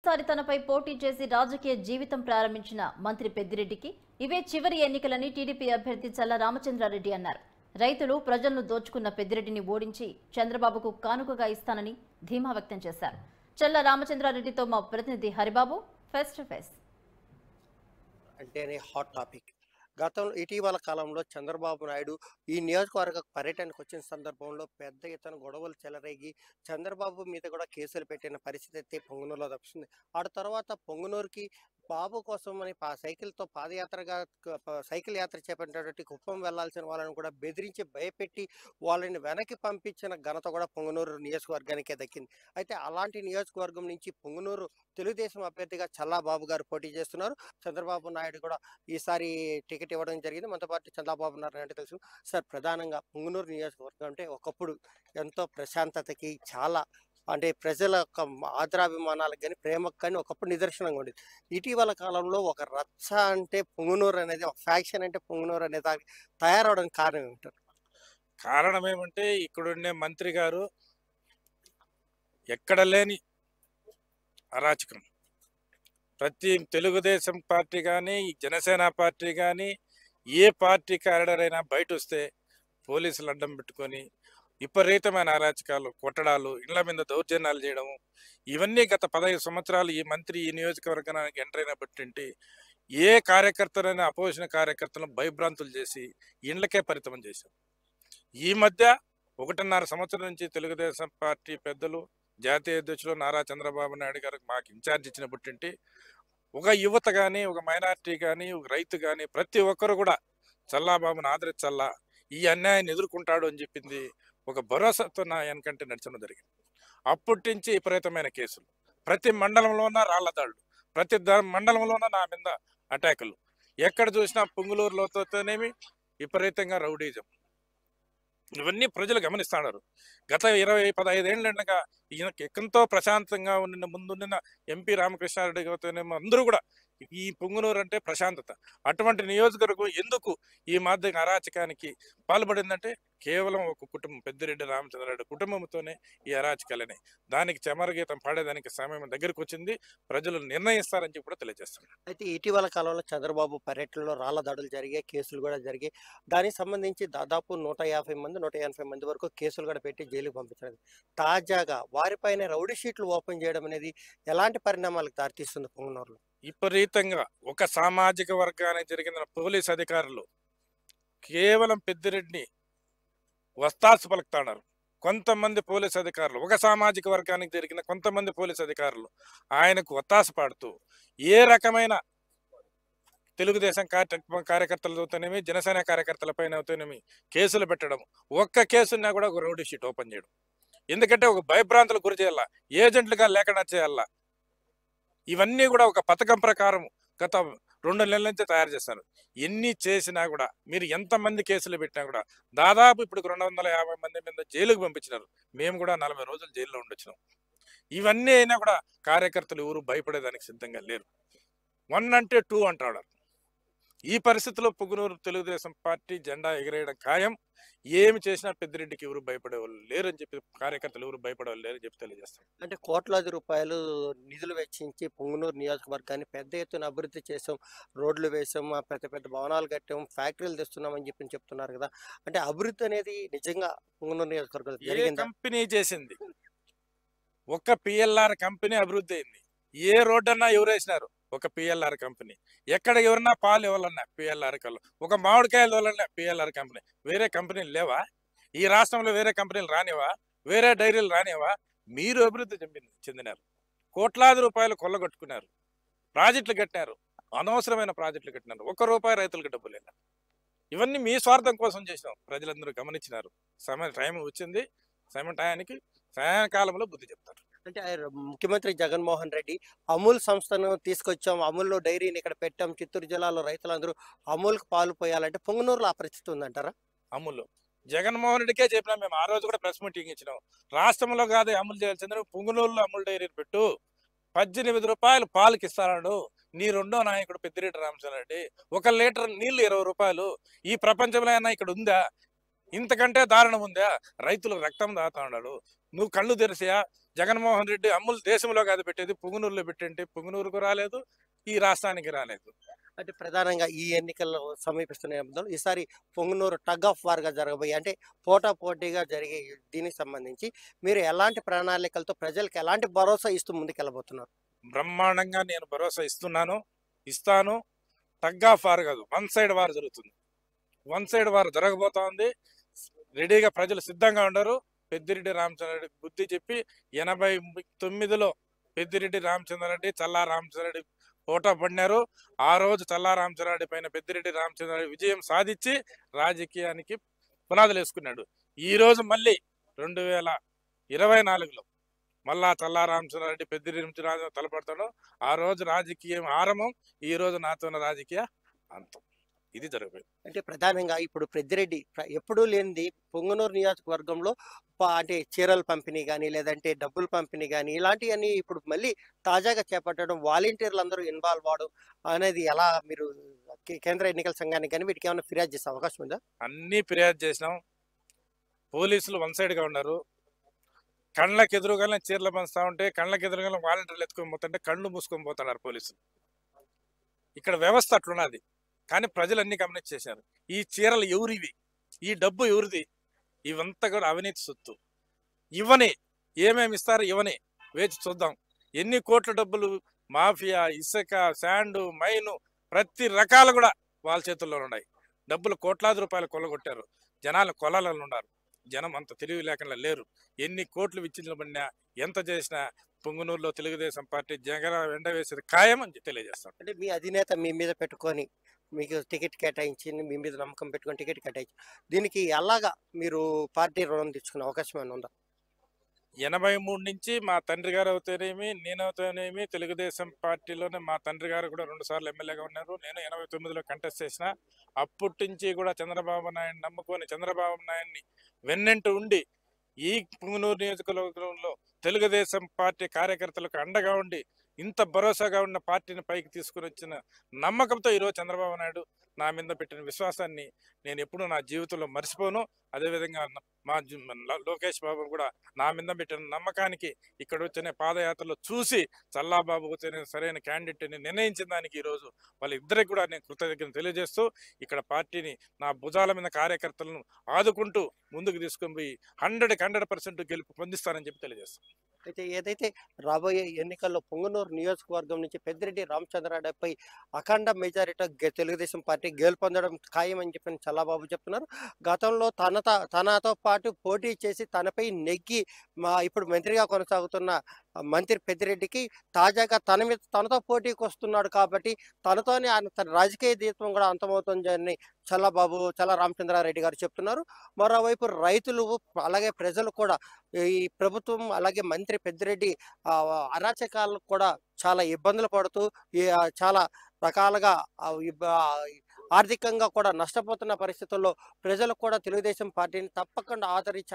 మొదటిసారి తనపై పోటీ చేసి రాజకీయ జీవితం ప్రారంభించిన మంత్రి పెద్దిరెడ్డికి ఇవే చివరి ఎన్నికలని టీడీపీ అభ్యర్థి చల్ల రామచంద్రారెడ్డి అన్నారు. రైతులు ప్రజలను దోచుకున్న పెద్దిరెడ్డిని ఓడించి చంద్రబాబుకు కానుకగా ఇస్తానని ధీమా వ్యక్తం చేశారు. చల్ల రామచంద్రారెడ్డితో మా ప్రతినిధి హరిబాబు ఫేస్ టు ఫేస్. అంటేనే హాట్ టాపిక్. గతంలో ఇటీవల కాలంలో చంద్రబాబు నాయుడు ఈ నియోజకవర్గ పర్యటనకు వచ్చిన సందర్భంలో పెద్ద ఎత్తున గొడవలు చెలరేగి చంద్రబాబు మీద కూడా కేసులు పెట్టిన పరిస్థితి అయితే పొంగనూరులో తప్పింది. ఆ తర్వాత పొంగనూరుకి బాబు కోసం అని సైకిల్తో పాదయాత్రగా సైకిల్ యాత్ర చేపట్టినటువంటి కుప్పం వెళ్లాల్సిన వాళ్ళని కూడా బెదిరించి భయపెట్టి వాళ్ళని వెనక్కి పంపించిన ఘనత కూడా పొంగనూరు నియోజకవర్గానికే దక్కింది. అయితే అలాంటి నియోజకవర్గం నుంచి పొంగనూరు తెలుగుదేశం అభ్యర్థిగా చల్లాబాబు గారు పోటీ చేస్తున్నారు. చంద్రబాబు నాయుడు కూడా ఈసారి టికెట్ ఇవ్వడం జరిగింది. మనతో పాటు చంద్రబాబు నాయుడు అంటే తెలుసు. సార్, ప్రధానంగా పొంగనూరు నియోజకవర్గం అంటే ఒకప్పుడు ఎంతో ప్రశాంతతకి చాలా అంటే ప్రజల యొక్క ఆదరాభిమానాలకు కానీ ప్రేమకు కానీ ఒకప్పుడు నిదర్శనంగా ఉండేది. ఇటీవల కాలంలో ఒక రచ్చ అంటే పొంగనూరు అనేది, ఒక ఫ్యాక్షన్ అంటే పొంగనూరు అనే దానికి తయారవడానికి కారణం ఏమిటారు? కారణం ఏమంటే ఇక్కడుండే మంత్రి గారు ఎక్కడ లేని అరాచకం. ప్రతి తెలుగుదేశం పార్టీ కానీ జనసేన పార్టీ కానీ ఏ పార్టీ క్యాడర్ అయినా బయట వస్తే పోలీసులు అడ్డం పెట్టుకొని విపరీతమైన అరాచకాలు, కొట్టడాలు, ఇళ్ల మీద దౌర్జన్యాలు చేయడం, ఇవన్నీ గత 15 సంవత్సరాలు ఈ మంత్రి ఈ నియోజకవర్గానికి ఎంటర్ అయినప్పటి ఏ కార్యకర్తలైనా అపోజిషన్ కార్యకర్తలను భయభ్రాంతులు చేసి ఇండ్లకే పరిమితం చేశాం. ఈ మధ్య 1.5 సంవత్సరం నుంచి తెలుగుదేశం పార్టీ పెద్దలు, జాతీయ అధ్యక్షులు నారా చంద్రబాబు నాయుడు గారికి మాకు ఇన్ఛార్జ్ ఇచ్చినప్పటి ఒక యువత కానీ, ఒక మైనారిటీ కానీ, ఒక రైతు కానీ ప్రతి ఒక్కరు కూడా చల్లాబాబును ఆదరించల్లా, ఈ అన్యాయాన్ని ఎదుర్కొంటాడు అని చెప్పింది ఒక భరోసాతో నా వెనకంటే నడచడం జరిగింది. అప్పటి నుంచి విపరీతమైన కేసులు, ప్రతి మండలంలోన రాళ్ల దాడులు, ప్రతి మండలంలోన నా మీద అటాకులు, ఎక్కడ చూసినా పొంగులూరులోతోనేమి విపరీతంగా రౌడీజం, ఇవన్నీ ప్రజలు గమనిస్తున్నారు. గత 20-15 ఏళ్ళగా ఎంతో ప్రశాంతంగా ఉన్న ముందున్న ఎంపీ రామకృష్ణారెడ్డి గారితోనేమో అందరూ కూడా ఈ పొంగునూరు అంటే ప్రశాంతత. అటువంటి నియోజకవర్గం ఎందుకు ఈ మధ్య అరాచకానికి పాల్పడిందంటే కేవలం ఒక కుటుంబం, పెద్దిరెడ్డి రామచంద్రారెడ్డి కుటుంబంతోనే ఈ అరాచకాలని. దానికి చమరగీతం పాడేదానికి సమయం దగ్గరికి వచ్చింది. ప్రజలు నిర్ణయిస్తారని చెప్పి కూడా తెలియజేస్తున్నారు. అయితే ఇటీవల కాలంలో చంద్రబాబు పర్యటనలో రాళ్ల దాడులు జరిగాయి, కేసులు కూడా జరిగాయి. దానికి సంబంధించి దాదాపు 150 మంది వరకు కేసులు కూడా పెట్టి జైలుకు పంపించారు. తాజాగా వారిపైన రౌడీ షీట్లు ఓపెన్ చేయడం అనేది ఎలాంటి పరిణామాలకు దారితీస్తుంది పొంగనూరులో? విపరీతంగా ఒక సామాజిక వర్గానికి జరిగిన పోలీస్ అధికారులు కేవలం పెద్దిరెడ్డిని వస్తాసు పలుకుతున్నారు. కొంతమంది పోలీస్ అధికారులు, ఒక సామాజిక వర్గానికి జరిగిన కొంతమంది పోలీస్ అధికారులు ఆయనకు వత్తాసు పాడుతూ ఏ రకమైన తెలుగుదేశం కార్యకర్తలతోనేమి, జనసేన కార్యకర్తలపైన అవుతేనేమి కేసులు పెట్టడం, ఒక్క కేసున్నా కూడా ఒక రౌడీ షీట్ ఓపెన్ చేయడం. ఎందుకంటే ఒక భయభ్రాంతులు గురి చేయాలా, ఏజెంట్లుగా లేకుండా చేయాలా. ఇవన్నీ కూడా ఒక పథకం ప్రకారం గత 2 నెలల నుంచి తయారు చేస్తారు. ఎన్ని చేసినా కూడా, మీరు ఎంతమంది కేసులు పెట్టినా కూడా దాదాపు ఇప్పుడు 250 మంది మీద జైలుకు పంపించినారు. మేము కూడా 40 రోజులు జైల్లో ఉండొచ్చినాం. ఇవన్నీ అయినా కూడా కార్యకర్తలు ఎవరు భయపడేదానికి సిద్ధంగా లేరు. 1 అంటే 2 అంటాడు. ఈ పరిస్థితిలో పొంగనూరు తెలుగుదేశం పార్టీ జెండా ఎగిరేయడం ఖాయం. ఏమి చేసినా పెద్దిరెడ్డికి ఎవరు భయపడేవాళ్ళు లేరని చెప్పి, కార్యకర్తలు ఎవరు భయపడేవాళ్ళు లేరని చెప్పి తెలియజేస్తాం. అంటే కోట్లాది రూపాయలు నిధులు వెచ్చించి పొంగనూరు నియోజకవర్గాన్ని పెద్ద ఎత్తున అభివృద్ధి చేసాం, రోడ్లు వేసాం, పెద్ద పెద్ద భవనాలు కట్టాం, ఫ్యాక్టరీలు తెస్తున్నామని చెప్పి చెప్తున్నారు కదా. అంటే అభివృద్ధి అనేది నిజంగా పొంగనూరు నియోజకవర్గంలో జరిగిందా? కంపెనీ చేసింది, ఒక పిఎల్ఆర్ కంపెనీ అభివృద్ధి అయింది. ఏ రోడ్డు అన్నా ఎవరు వేసినారు? ఒక పిఎల్ఆర్ కంపెనీ. ఎక్కడ ఎవరన్నా పాలు ఇవ్వాలన్నా పిఎల్ఆర్ కళ్ళు, ఒక మామిడికాయలు ఇవ్వాలన్నా పిఎల్ఆర్ కంపెనీ. వేరే కంపెనీలు లేవా? ఈ రాష్ట్రంలో వేరే కంపెనీలు రానివా? వేరే డైరీలు రానివా? మీరు అభివృద్ధి చెందినారు, కోట్లాది రూపాయలు కొల్లగొట్టుకున్నారు, ప్రాజెక్టులు కట్టినారు, అనవసరమైన ప్రాజెక్టులు కట్టినారు, ₹1 రైతులకు డబ్బులు లేదు. ఇవన్నీ మీ స్వార్థం కోసం చేసినాం. ప్రజలందరూ గమనించినారు. టైం వచ్చింది, టయానికి సాయంకాలంలో బుద్ధి చెప్తారు. అంటే ముఖ్యమంత్రి జగన్మోహన్ రెడ్డి అమూల్ సంస్థను తీసుకొచ్చాం, అమూల్లో డైరీని ఇక్కడ పెట్టాం, చిత్తూరు జిల్లాలో రైతులందరూ అమూల్కి పాలు పోయాలంటే పొంగనూరులో ఆ పరిస్థితి ఉందంటారా? అమూల్ జగన్మోహన్ రెడ్డికే చెప్పినాం. మేము ఆ రోజు కూడా ప్రెస్ మీటింగ్ ఇచ్చినాం. రాష్ట్రంలో కాదు అమలు చేయాల్సింది, పొంగనూరులో అమూల్ డైరీని పెట్టు, ₹18 పాలకి ఇస్తాడు నీ రెండో నాయకుడు పెద్దిరెడ్డి రామచంద్రారెడ్డి. 1 లీటర్ నీళ్లు ₹20. ఈ ప్రపంచంలో అయినా ఇక్కడ ఉందా? ఇంతకంటే దారుణం ఉందా? రైతులకు రక్తం దాతా ఉన్నాడు. నువ్వు కళ్ళు తెరిసా? జగన్మోహన్ రెడ్డి అమ్ములు దేశంలో కాదు పెట్టేది, పుంగనూరులో పెట్టండి. పుంగనూరుకు రాలేదు, ఈ రాష్ట్రానికి రాలేదు. అంటే ప్రధానంగా ఈ ఎన్నికల్లో సమీపిస్తున్న నేపథ్యంలో ఈసారి పొంగనూరు టగ్ ఆఫ్ వార్గా జరగబోయే అంటే పోటాపోటీగా జరిగే దీనికి సంబంధించి మీరు ఎలాంటి ప్రణాళికలతో ప్రజలకు ఎలాంటి భరోసా ఇస్తూ ముందుకెళ్ళబోతున్నారు? బ్రహ్మాండంగా నేను భరోసా ఇస్తాను. టగ్ ఆఫ్ వార్ కాదు, వన్ సైడ్ వార్ జరుగుతుంది. వన్ సైడ్ వార్ జరగబోతా ఉంది. రెడీగా ప్రజలు సిద్ధంగా ఉండరు. పెద్దిరెడ్డి రామచంద్రారెడ్డి బుద్ధి చెప్పి 89లో పెద్దిరెడ్డి రామచంద్రారెడ్డి, చల్లా రామచంద్రారెడ్డి పోటా పడినారు. ఆ రోజు చల్లా రామచంద్రారెడ్డి పైన పెద్దిరెడ్డి రామచంద్రారెడ్డి విజయం సాధించి రాజకీయానికి పునాదులు వేసుకున్నాడు. ఈ రోజు మళ్ళీ 2024లో మళ్ళా చల్లా రామచంద్రారెడ్డి పెద్దిరెడ్డి రాజు తలపడతాడు. ఆ రోజు రాజకీయం ఆరంభం, ఈ రోజు నాతో ఉన్న రాజకీయ అంతం. ఇది జరగబోయింది. అంటే ప్రధానంగా ఇప్పుడు పెద్దిరెడ్డి ఎప్పుడూ లేనిది పొంగనూరు నియోజకవర్గంలో అంటే చీరల పంపిణీ కానీ లేదంటే డబ్బుల పంపిణీ కానీ ఇలాంటివన్నీ ఇప్పుడు మళ్ళీ తాజాగా చేపట్టడం, వాలంటీర్లు అందరూ ఇన్వాల్వ్ అవడం అనేది ఎలా మీరు కేంద్ర ఎన్నికల సంఘానికి కానీ వీటికి ఏమైనా ఫిర్యాదు చేసే అవకాశం ఉందా? అన్ని ఫిర్యాదు చేసినాం. పోలీసులు వన్ సైడ్ గా ఉన్నారు. కళ్ళకి ఎదురుగానే చీరలు పంచుతా ఉంటే కళ్ళకి ఎదురుగానే వాలంటీర్లు ఎత్తుకొని పోతుంటే కళ్ళు మూసుకొని పోతున్నారు పోలీసులు. ఇక్కడ వ్యవస్థ అట్లున్నది. కానీ ప్రజలు అన్ని గమనించేశారు. ఈ చీరలు ఎవరివి, ఈ డబ్బు ఎవరిది, ఇవంతా కూడా అవినీతి సొత్తు. ఇవ్వని ఏమేమి ఇస్తారు, ఇవ్వని వేచి చూద్దాం. ఎన్ని కోట్ల డబ్బులు మాఫియా, ఇసుక, శాండు, మైను ప్రతి రకాలు కూడా వాళ్ళ చేతుల్లో ఉన్నాయి. డబ్బులు కోట్లాది రూపాయలు కొల్లగొట్టారు. జనాలు కొలాలలో ఉన్నారు. జనం అంత తెలివి లేకుండా లేరు. ఎన్ని కోట్లు విచ్చించబడినా ఎంత చేసినా పొంగనూరులో తెలుగుదేశం పార్టీ జగన్ ఎండ వేసేది ఖాయం అని తెలియజేస్తాం. అంటే మీ అధినేత మీ మీద పెట్టుకొని మీకు టికెట్ కేటాయించి మీ మీద నమ్మకం పెట్టుకొని టికెట్ కేటాయించి దీనికి ఎలాగా మీరు పార్టీ రుణం తెచ్చుకునే అవకాశం ఏమైనా ఉందా? 83 నుంచి మా తండ్రి గారు అవుతేనేమి, నేనవుతేనేమి తెలుగుదేశం పార్టీలోనే మా తండ్రి గారు కూడా 2 సార్లు ఎమ్మెల్యేగా ఉన్నారు. నేను 89లో కంటెస్ట్ చేసిన. అప్పటి నుంచి కూడా చంద్రబాబు నాయుడు నమ్ముకొని చంద్రబాబు నాయుడిని వెన్నెంటూ ఉండి ఈ పుంగనూరు నియోజకవర్గంలో తెలుగుదేశం పార్టీ కార్యకర్తలకు అండగా ఉండి ఇంత భరోసాగా ఉన్న పార్టీని పైకి తీసుకుని వచ్చిన నమ్మకంతో ఈరోజు చంద్రబాబు నాయుడు నా మీద పెట్టిన విశ్వాసాన్ని నేను ఎప్పుడూ నా జీవితంలో మర్చిపోను. అదేవిధంగా మా లోకేష్ బాబు కూడా నా మీద పెట్టిన నమ్మకానికి ఇక్కడ వచ్చిన పాదయాత్రలో చూసి చల్లాబాబు వచ్చిన సరైన క్యాండిడేట్ని నిర్ణయించిన దానికి ఈరోజు వాళ్ళిద్దరికి కూడా నేను కృతజ్ఞతలు తెలియజేస్తూ ఇక్కడ పార్టీని నా భుజాల మీద కార్యకర్తలను ఆదుకుంటూ ముందుకు తీసుకొని పోయి 100% గెలుపు పొందిస్తానని చెప్పి తెలియజేస్తాను. అయితే ఏదైతే రాబోయే ఎన్నికల్లో పొంగనూరు నియోజకవర్గం నుంచి పెద్దిరెడ్డి రామచంద్రారెడ్డిపై అఖండ మెజారిటీ తెలుగుదేశం పార్టీ గెలుపొందడం ఖాయం అని చెప్పిన చల్లాబాబు చెప్తున్నారు. గతంలో తనతో పాటు పోటీ చేసి తనపై నెగ్గి ఇప్పుడు మంత్రిగా కొనసాగుతున్న మంత్రి పెద్దిరెడ్డికి తాజాగా తనతో పోటీకి వస్తున్నాడు కాబట్టి తనతోనే తన రాజకీయ దీపం కూడా అంతమవుతుందని చల్లా రామచంద్రారెడ్డి గారు చెప్తున్నారు. మరోవైపు రైతులు అలాగే ప్రజలు కూడా ఈ ప్రభుత్వం అలాగే మంత్రి పెద్దిరెడ్డి అరాచకాలకు కూడా చాలా ఇబ్బందులు పడుతూ చాలా రకాలుగా ఆర్థికంగా కూడా నష్టపోతున్న పరిస్థితుల్లో ప్రజలు కూడా తెలుగుదేశం పార్టీని తప్పకుండా ఆదరించి